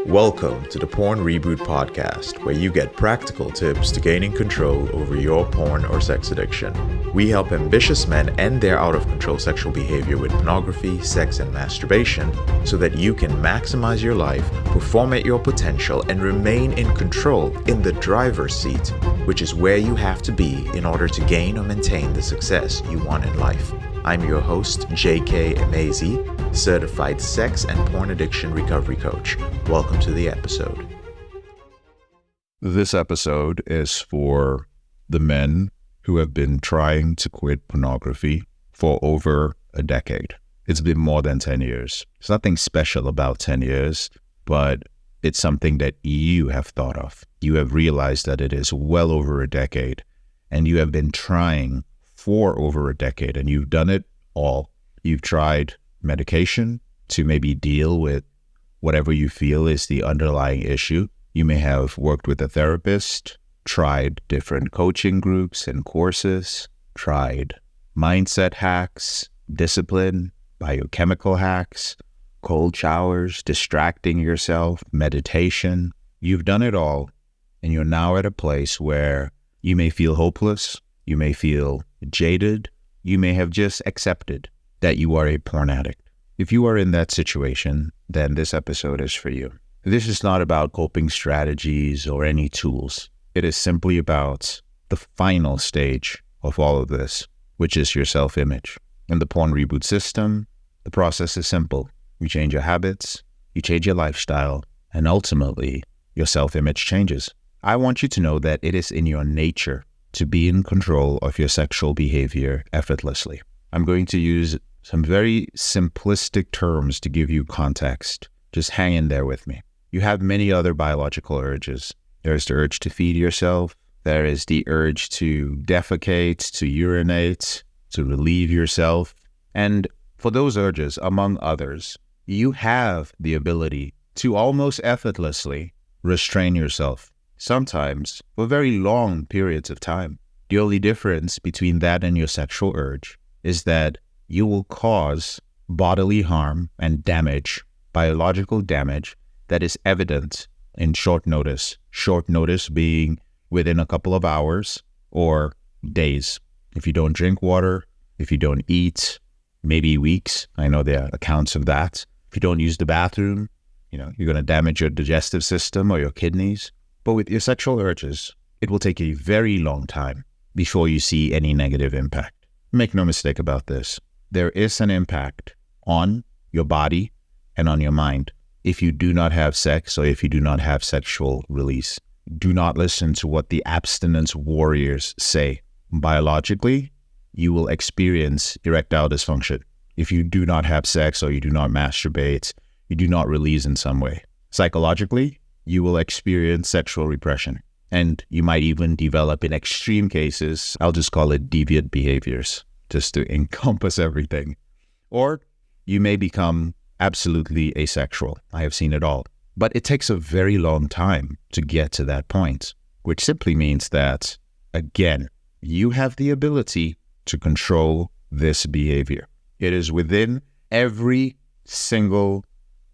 Welcome to the Porn Reboot podcast, where you get practical tips to gaining control over your porn or sex addiction. We help ambitious men end their out-of-control sexual behavior with pornography, sex, and masturbation so that you can maximize your life, perform at your potential, and remain in control in the driver's seat, which is where you have to be in order to gain or maintain the success you want in life. I'm your host, J.K. Emezi, certified sex and porn addiction recovery coach. Welcome to the episode. This episode is for the men who have been trying to quit pornography for over a decade. It's been more than 10 years. There's nothing special about 10 years, but it's something that you have thought of. You have realized that it is well over a decade, and you have been trying for over a decade, and you've done it all. You've tried medication to maybe deal with whatever you feel is the underlying issue. You may have worked with a therapist, tried different coaching groups and courses, tried mindset hacks, discipline, biochemical hacks, cold showers, distracting yourself, meditation. You've done it all, and you're now at a place where you may feel hopeless, you may feel jaded, you may have just accepted that you are a porn addict. If you are in that situation, then this episode is for you. This is not about coping strategies or any tools. It is simply about the final stage of all of this, which is your self-image. In the Porn Reboot system, the process is simple. You change your habits, you change your lifestyle, and ultimately, your self-image changes. I want you to know that it is in your nature to be in control of your sexual behavior effortlessly. I'm going to use some very simplistic terms to give you context. Just hang in there with me. You have many other biological urges. There's the urge to feed yourself. There is the urge to defecate, to urinate, to relieve yourself. And for those urges, among others, you have the ability to almost effortlessly restrain yourself, sometimes for very long periods of time. The only difference between that and your sexual urge is that you will cause bodily harm and damage, biological damage, that is evident in short notice. Short notice being within a couple of hours or days. If you don't drink water, if you don't eat, maybe weeks. I know there are accounts of that. If you don't use the bathroom, you're going to damage your digestive system or your kidneys. But with your sexual urges, it will take a very long time before you see any negative impact. Make no mistake about this. There is an impact on your body and on your mind if you do not have sex or if you do not have sexual release. Do not listen to what the abstinence warriors say. Biologically, you will experience erectile dysfunction if you do not have sex or you do not masturbate, you do not release in some way. Psychologically, you will experience sexual repression, and you might even develop, in extreme cases, I'll just call it deviant behaviors, just to encompass everything. Or you may become absolutely asexual. I have seen it all. But it takes a very long time to get to that point, which simply means that, again, you have the ability to control this behavior. It is within every single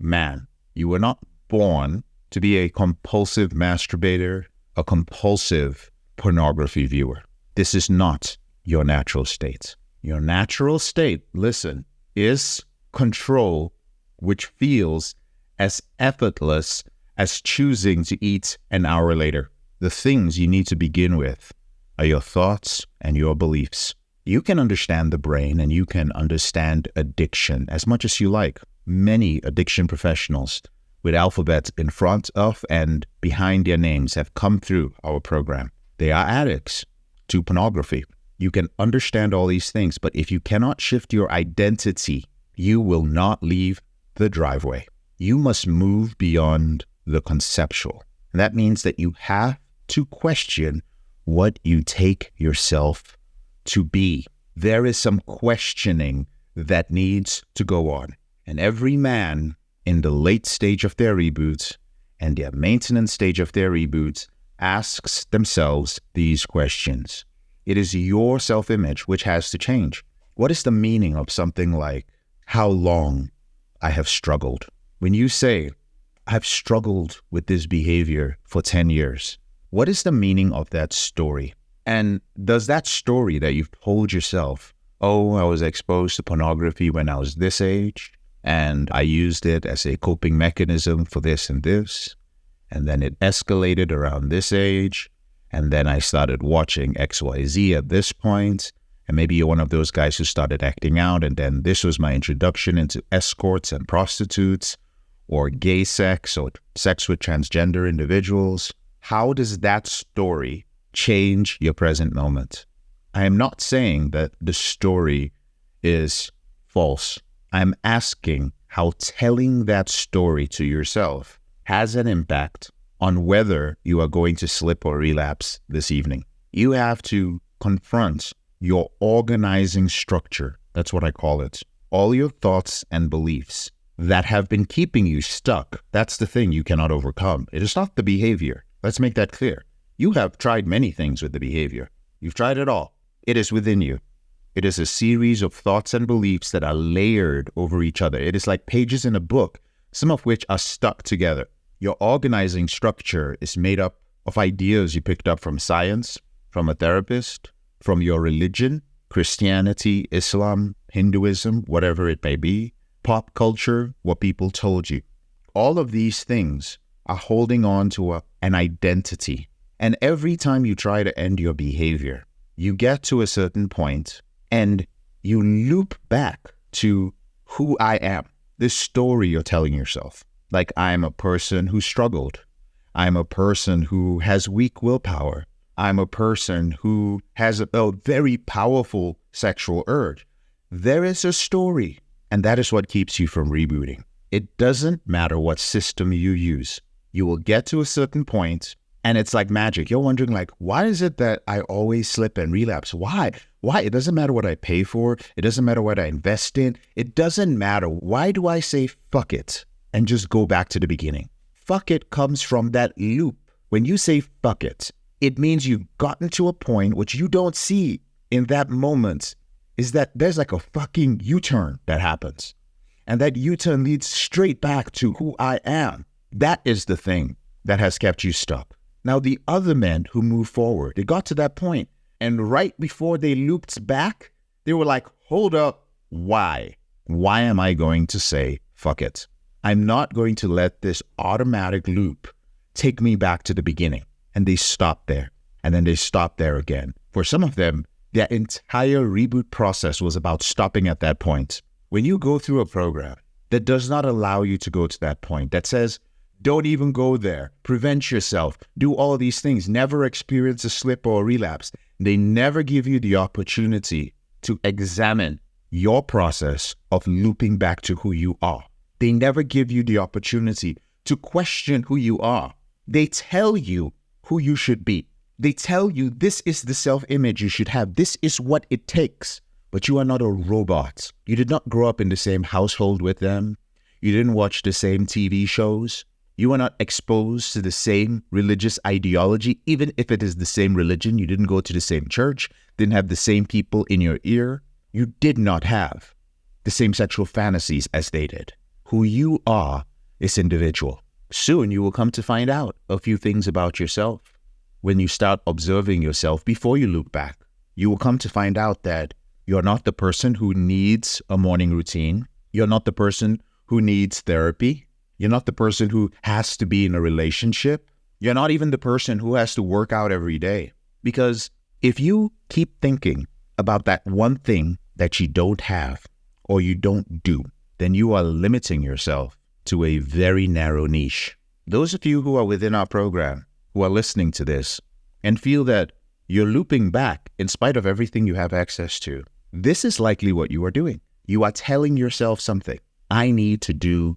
man. You were not born to be a compulsive masturbator, a compulsive pornography viewer. This is not your natural state. Your natural state, listen, is control, which feels as effortless as choosing to eat an hour later. The things you need to begin with are your thoughts and your beliefs. You can understand the brain and you can understand addiction as much as you like. Many addiction professionals with alphabets in front of and behind their names have come through our program. They are addicts to pornography. You can understand all these things, but if you cannot shift your identity, you will not leave the driveway. You must move beyond the conceptual. And that means that you have to question what you take yourself to be. There is some questioning that needs to go on. And every man in the late stage of their reboots and their maintenance stage of their reboots asks themselves these questions. It is your self-image which has to change. What is the meaning of something like, how long I have struggled? When you say, I've struggled with this behavior for 10 years. What is the meaning of that story? And does that story that you've told yourself, oh, I was exposed to pornography when I was this age, and I used it as a coping mechanism for this and this, and then it escalated around this age, and then I started watching XYZ at this point, and maybe you're one of those guys who started acting out, and then this was my introduction into escorts and prostitutes, or gay sex, or sex with transgender individuals. How does that story change your present moment? I am not saying that the story is false. I'm asking how telling that story to yourself has an impact on whether you are going to slip or relapse this evening. You have to confront your organizing structure. That's what I call it. All your thoughts and beliefs that have been keeping you stuck. That's the thing you cannot overcome. It is not the behavior. Let's make that clear. You have tried many things with the behavior. You've tried it all. It is within you. It is a series of thoughts and beliefs that are layered over each other. It is like pages in a book, some of which are stuck together. Your organizing structure is made up of ideas you picked up from science, from a therapist, from your religion, Christianity, Islam, Hinduism, whatever it may be, pop culture, what people told you. All of these things are holding on to an identity. And every time you try to end your behavior, you get to a certain point and you loop back to who I am, this story you're telling yourself. Like, I'm a person who struggled. I'm a person who has weak willpower. I'm a person who has a very powerful sexual urge. There is a story, and that is what keeps you from rebooting. It doesn't matter what system you use. You will get to a certain point, and it's like magic. You're wondering, like, why is it that I always slip and relapse? Why? It doesn't matter what I pay for. It doesn't matter what I invest in. It doesn't matter. Why do I say fuck it and just go back to the beginning? Fuck it comes from that loop. When you say fuck it, it means you've gotten to a point which you don't see in that moment is that there's like a fucking U-turn that happens. And that U-turn leads straight back to who I am. That is the thing that has kept you stuck. Now, the other men who moved forward, they got to that point, and right before they looped back, they were like, hold up, why? Why am I going to say, fuck it? I'm not going to let this automatic loop take me back to the beginning. And they stopped there, and then they stopped there again. For some of them, their entire reboot process was about stopping at that point. When you go through a program that does not allow you to go to that point, that says, don't even go there, prevent yourself, do all these things, never experience a slip or a relapse. They never give you the opportunity to examine your process of looping back to who you are. They never give you the opportunity to question who you are. They tell you who you should be. They tell you this is the self-image you should have. This is what it takes. But you are not a robot. You did not grow up in the same household with them. You didn't watch the same TV shows. You are not exposed to the same religious ideology, even if it is the same religion. You didn't go to the same church, didn't have the same people in your ear. You did not have the same sexual fantasies as they did. Who you are is individual. Soon you will come to find out a few things about yourself. When you start observing yourself before you look back, you will come to find out that you're not the person who needs a morning routine. You're not the person who needs therapy. You're not the person who has to be in a relationship. You're not even the person who has to work out every day. Because if you keep thinking about that one thing that you don't have or you don't do, then you are limiting yourself to a very narrow niche. Those of you who are within our program, who are listening to this and feel that you're looping back in spite of everything you have access to, this is likely what you are doing. You are telling yourself something. I need to do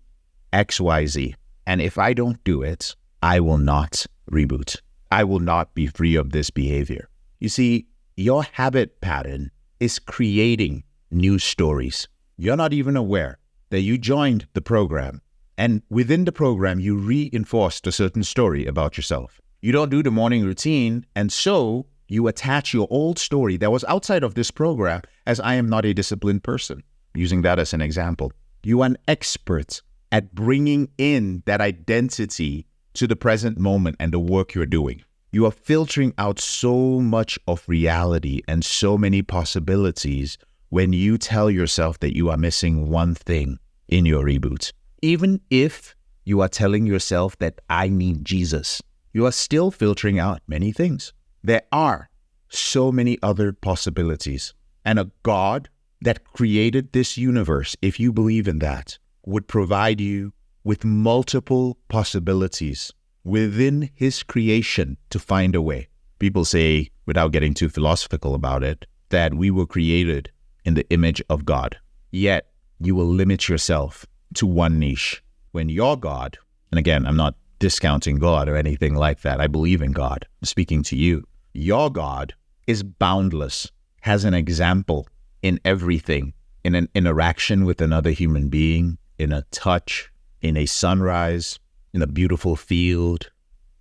XYZ. And if I don't do it, I will not reboot. I will not be free of this behavior. You see, your habit pattern is creating new stories. You're not even aware that you joined the program, and within the program, you reinforced a certain story about yourself. You don't do the morning routine, and so you attach your old story that was outside of this program as I am not a disciplined person, using that as an example. You are an expert at bringing in that identity to the present moment and the work you're doing. You are filtering out so much of reality and so many possibilities when you tell yourself that you are missing one thing in your reboot. Even if you are telling yourself that I need Jesus, you are still filtering out many things. There are so many other possibilities. And a God that created this universe, if you believe in that, would provide you with multiple possibilities within his creation to find a way. People say, without getting too philosophical about it, that we were created in the image of God. Yet, you will limit yourself to one niche. When your God, and again, I'm not discounting God or anything like that. I believe in God. I'm speaking to you. Your God is boundless, has an example in everything, in an interaction with another human being, in a touch, in a sunrise, in a beautiful field,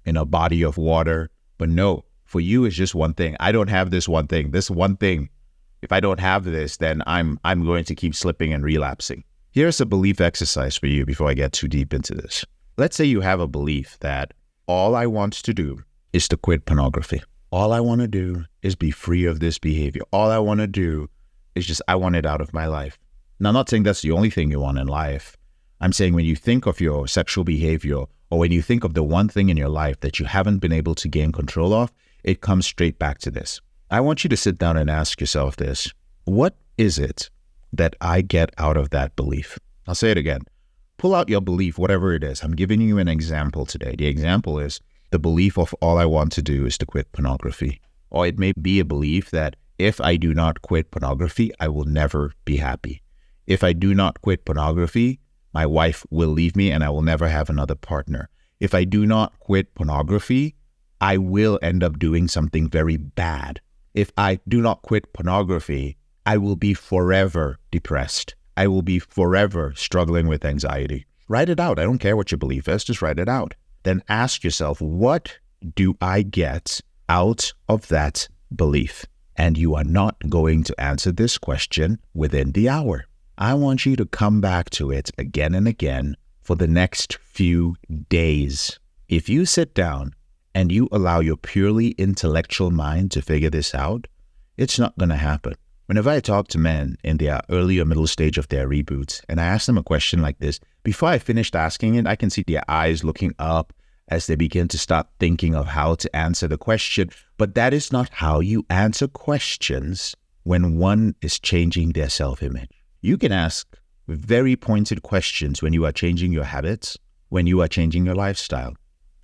in a body of water. But no, for you, it's just one thing. I don't have this one thing. This one thing, if I don't have this, then I'm going to keep slipping and relapsing. Here's a belief exercise for you before I get too deep into this. Let's say you have a belief that all I want to do is to quit pornography. All I want to do is be free of this behavior. All I want to do is just, I want it out of my life. Now, I'm not saying that's the only thing you want in life. I'm saying when you think of your sexual behavior, or when you think of the one thing in your life that you haven't been able to gain control of, it comes straight back to this. I want you to sit down and ask yourself this. What is it that I get out of that belief? I'll say it again. Pull out your belief, whatever it is. I'm giving you an example today. The example is the belief of all I want to do is to quit pornography. Or it may be a belief that if I do not quit pornography, I will never be happy. If I do not quit pornography, my wife will leave me and I will never have another partner. If I do not quit pornography, I will end up doing something very bad. If I do not quit pornography, I will be forever depressed. I will be forever struggling with anxiety. Write it out. I don't care what your belief is. Just write it out. Then ask yourself, what do I get out of that belief? And you are not going to answer this question within the hour. I want you to come back to it again and again for the next few days. If you sit down and you allow your purely intellectual mind to figure this out, it's not going to happen. Whenever I talk to men in their early or middle stage of their reboots, and I ask them a question like this, before I finished asking it, I can see their eyes looking up as they begin to start thinking of how to answer the question. But that is not how you answer questions when one is changing their self-image. You can ask very pointed questions when you are changing your habits, when you are changing your lifestyle.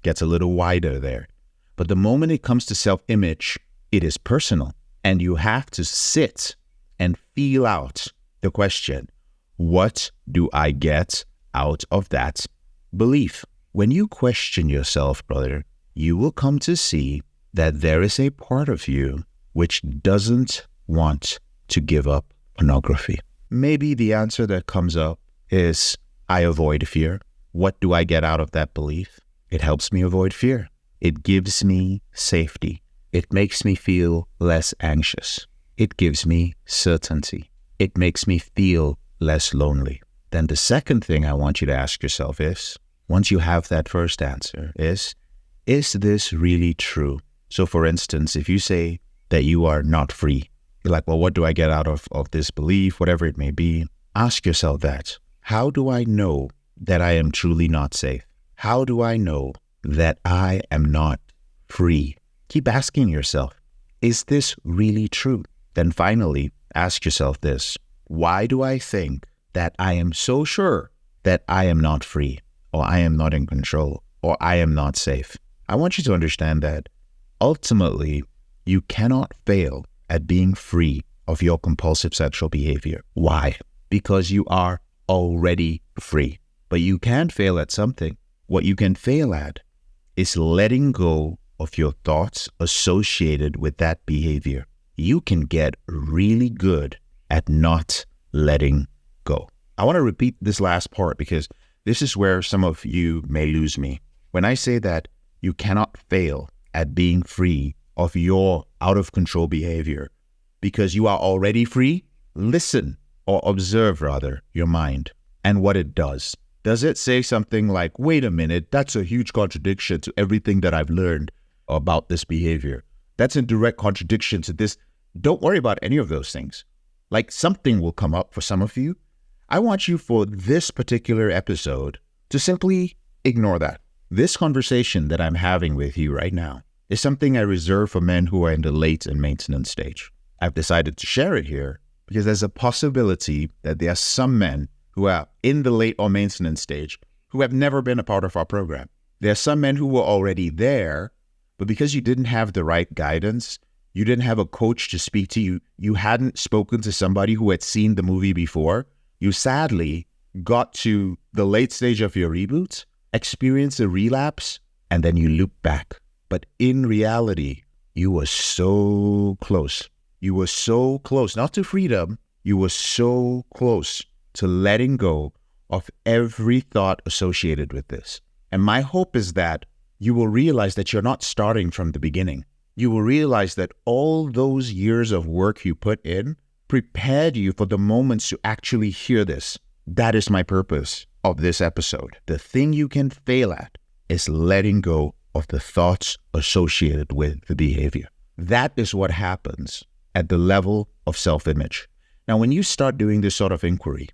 Gets a little wider there. But the moment it comes to self-image, it is personal. And you have to sit and feel out the question, what do I get out of that belief? When you question yourself, brother, you will come to see that there is a part of you which doesn't want to give up pornography. Maybe the answer that comes up is, I avoid fear. What do I get out of that belief? It helps me avoid fear. It gives me safety. It makes me feel less anxious. It gives me certainty. It makes me feel less lonely. Then the second thing I want you to ask yourself is, once you have that first answer, is this really true? So for instance, if you say that you are not free, you're like, well, what do I get out of this belief, whatever it may be? Ask yourself that. How do I know that I am truly not safe? How do I know that I am not free? Keep asking yourself, is this really true? Then finally, ask yourself this. Why do I think that I am so sure that I am not free, or I am not in control, or I am not safe? I want you to understand that ultimately, you cannot fail at being free of your compulsive sexual behavior. Why? Because you are already free. But you can fail at something. What you can fail at is letting go of your thoughts associated with that behavior. You can get really good at not letting go. I want to repeat this last part because this is where some of you may lose me. When I say that you cannot fail at being free of your out of control behavior because you are already free, listen or observe rather your mind and what it does. Does it say something like, wait a minute, that's a huge contradiction to everything that I've learned about this behavior? That's in direct contradiction to this. Don't worry about any of those things. Like, something will come up for some of you. I want you for this particular episode to simply ignore that. This conversation that I'm having with you right now is something I reserve for men who are in the late and maintenance stage. I've decided to share it here because there's a possibility that there are some men who are in the late or maintenance stage who have never been a part of our program. There are some men who were already there, but because you didn't have the right guidance, you didn't have a coach to speak to you, you hadn't spoken to somebody who had seen the movie before, you sadly got to the late stage of your reboot, experienced a relapse, and then you loop back. But in reality, you were so close. You were so close, not to freedom, you were so close to letting go of every thought associated with this. And my hope is that you will realize that you're not starting from the beginning. You will realize that all those years of work you put in prepared you for the moments to actually hear this. That is my purpose of this episode. The thing you can fail at is letting go of the thoughts associated with the behavior. That is what happens at the level of self-image. Now, when you start doing this sort of inquiry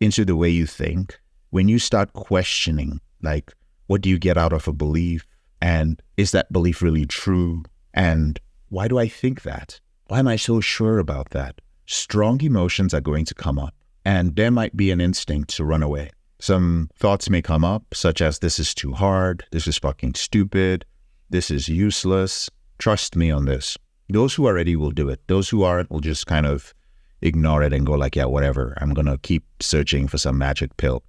into the way you think, when you start questioning, like, what do you get out of a belief? And is that belief really true? And why do I think that? Why am I so sure about that? Strong emotions are going to come up, and there might be an instinct to run away. Some thoughts may come up, such as, this is too hard, this is fucking stupid, this is useless. Trust me on this. Those who are ready will do it. Those who aren't will just kind of ignore it and go like, yeah, whatever. I'm going to keep searching for some magic pill.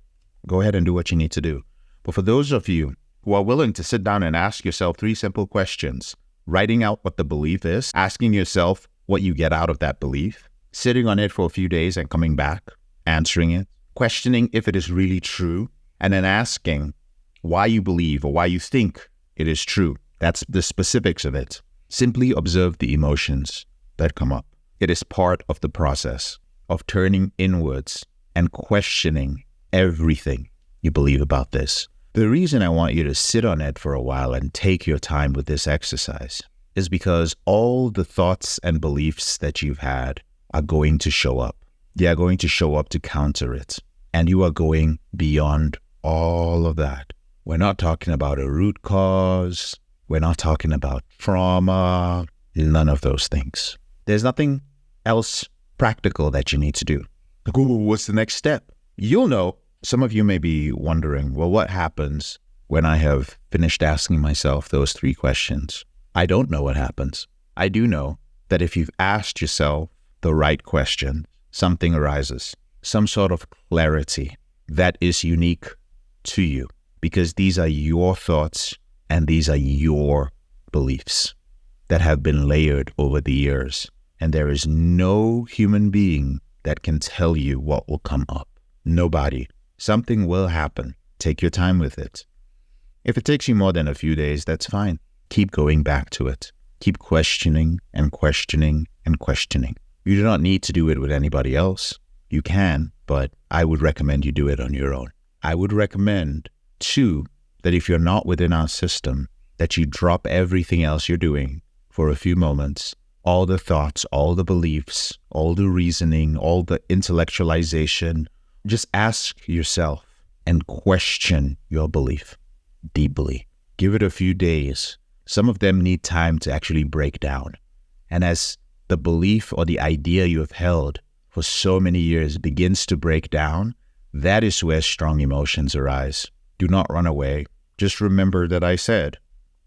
Go ahead and do what you need to do. But for those of you who are willing to sit down and ask yourself 3 simple questions, writing out what the belief is, asking yourself what you get out of that belief, sitting on it for a few days and coming back, answering it, questioning if it is really true, and then asking why you believe or why you think it is true. That's the specifics of it. Simply observe the emotions that come up. It is part of the process of turning inwards and questioning everything you believe about this. The reason I want you to sit on it for a while and take your time with this exercise is because all the thoughts and beliefs that you've had are going to show up. They are going to show up to counter it. And you are going beyond all of that. We're not talking about a root cause. We're not talking about trauma. None of those things. There's nothing else practical that you need to do. Like, ooh, what's the next step? You'll know. Some of you may be wondering, well, what happens when I have finished asking myself those 3 questions? I don't know what happens. I do know that if you've asked yourself the right question, something arises, some sort of clarity that is unique to you, because these are your thoughts and these are your beliefs that have been layered over the years. And there is no human being that can tell you what will come up. Nobody. Something will happen. Take your time with it. If it takes you more than a few days, that's fine. Keep going back to it. Keep questioning and questioning and questioning. You do not need to do it with anybody else. You can, but I would recommend you do it on your own. I would recommend, too, that if you're not within our system, that you drop everything else you're doing for a few moments. All the thoughts, all the beliefs, all the reasoning, all the intellectualization. Just ask yourself and question your belief deeply. Give it a few days. Some of them need time to actually break down. And as the belief or the idea you have held for so many years begins to break down, that is where strong emotions arise. Do not run away. Just remember that I said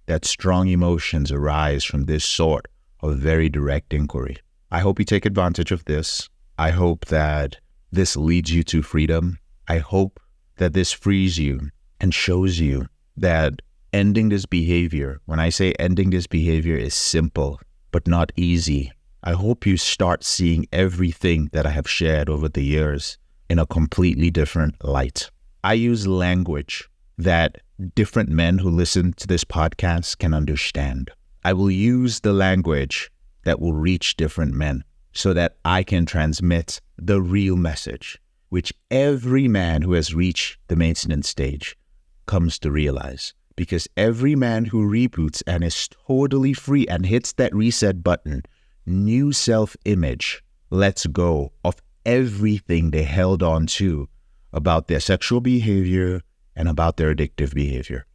that strong emotions arise from this sort of very direct inquiry. I hope you take advantage of this. I hope that this leads you to freedom. I hope that this frees you and shows you that ending this behavior, when I say ending this behavior, is simple but not easy. I hope you start seeing everything that I have shared over the years in a completely different light. I use language that different men who listen to this podcast can understand. I will use the language that will reach different men so that I can transmit the real message. which every man who has reached the maintenance stage comes to realize. Because every man who reboots and is totally free and hits that reset button, new self-image, lets go of everything they held on to about their sexual behavior and about their addictive behavior.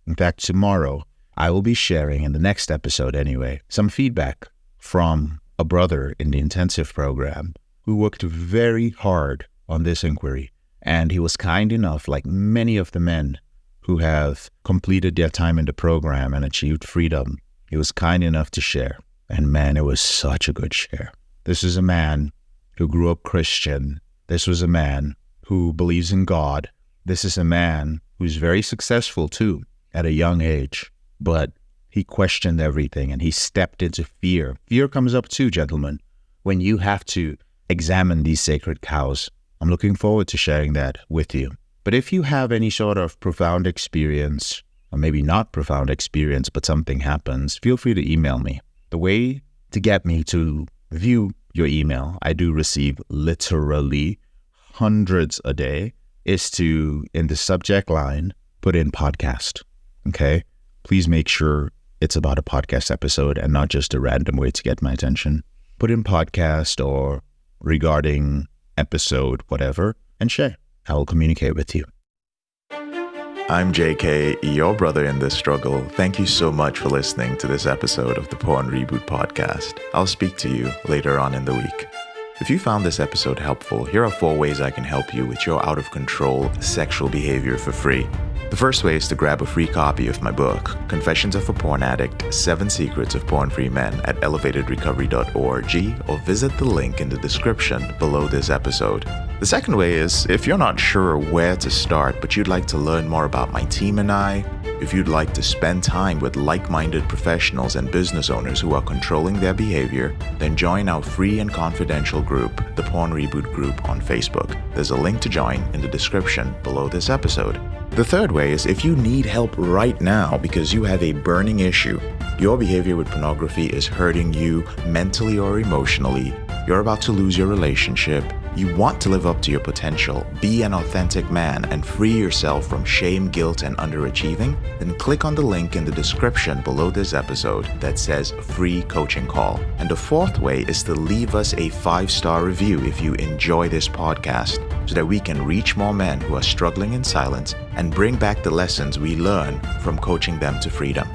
In fact, tomorrow, I will be sharing, in the next episode anyway, some feedback from a brother in the intensive program who worked very hard on this inquiry. And he was kind enough, like many of the men who have completed their time in the program and achieved freedom, he was kind enough to share. And man, it was such a good share. This is a man who grew up Christian. This was a man who believes in God. This is a man who's very successful too at a young age. But he questioned everything and he stepped into fear. Fear comes up too, gentlemen, when you have to examine these sacred cows. I'm looking forward to sharing that with you. But if you have any sort of profound experience, or maybe not profound experience, but something happens, feel free to email me. The way to get me to view your email, I do receive literally hundreds a day, is to, in the subject line, put in podcast. Okay? Please make sure it's about a podcast episode and not just a random way to get my attention. Put in podcast or regarding episode, whatever, and share. I will communicate with you. I'm JK, your brother in this struggle. Thank you so much for listening to this episode of the Porn Reboot podcast. I'll speak to you later on in the week. If you found this episode helpful, here are 4 ways I can help you with your out-of-control sexual behavior for free. The first way is to grab a free copy of my book, Confessions of a Porn Addict, 7 Secrets of Porn-Free Men at elevatedrecovery.org, or visit the link in the description below this episode. The second way is, if you're not sure where to start, but you'd like to learn more about my team and I, if you'd like to spend time with like-minded professionals and business owners who are controlling their behavior, then join our free and confidential group, the Porn Reboot group on Facebook. There's a link to join in the description below this episode. The third way is, if you need help right now because you have a burning issue, your behavior with pornography is hurting you mentally or emotionally, you're about to lose your relationship, you want to live up to your potential, be an authentic man, and free yourself from shame, guilt, and underachieving, then click on the link in the description below this episode that says free coaching call. And the fourth way is to leave us a 5-star review if you enjoy this podcast, so that we can reach more men who are struggling in silence and bring back the lessons we learn from coaching them to freedom.